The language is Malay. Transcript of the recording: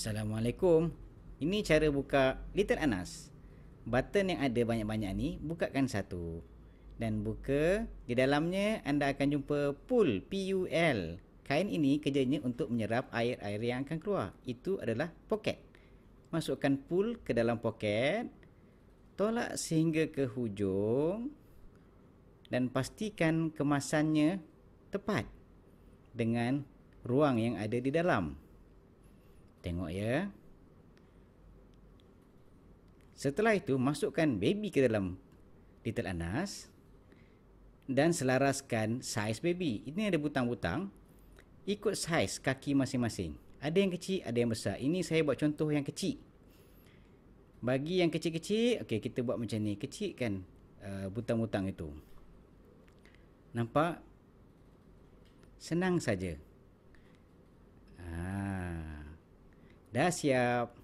Assalamualaikum. Ini cara buka Little Anas. Button yang ada banyak-banyak ni, bukakan satu. Dan buka, di dalamnya anda akan jumpa pool, P-U-L. Kain ini kerjanya untuk menyerap air-air yang akan keluar. Itu adalah poket. Masukkan pool ke dalam poket. Tolak sehingga ke hujung. Dan pastikan kemasannya tepat dengan ruang yang ada di dalam. Tengok ya. Setelah itu, masukkan baby ke dalam Little Anas dan selaraskan saiz baby. Ini ada butang-butang. Ikut saiz kaki masing-masing. Ada yang kecil, ada yang besar. Ini saya buat contoh yang kecil. Bagi yang kecil-kecil, okey, kita buat macam ni. Kecilkan butang-butang itu. Nampak? Senang saja. Dah siap.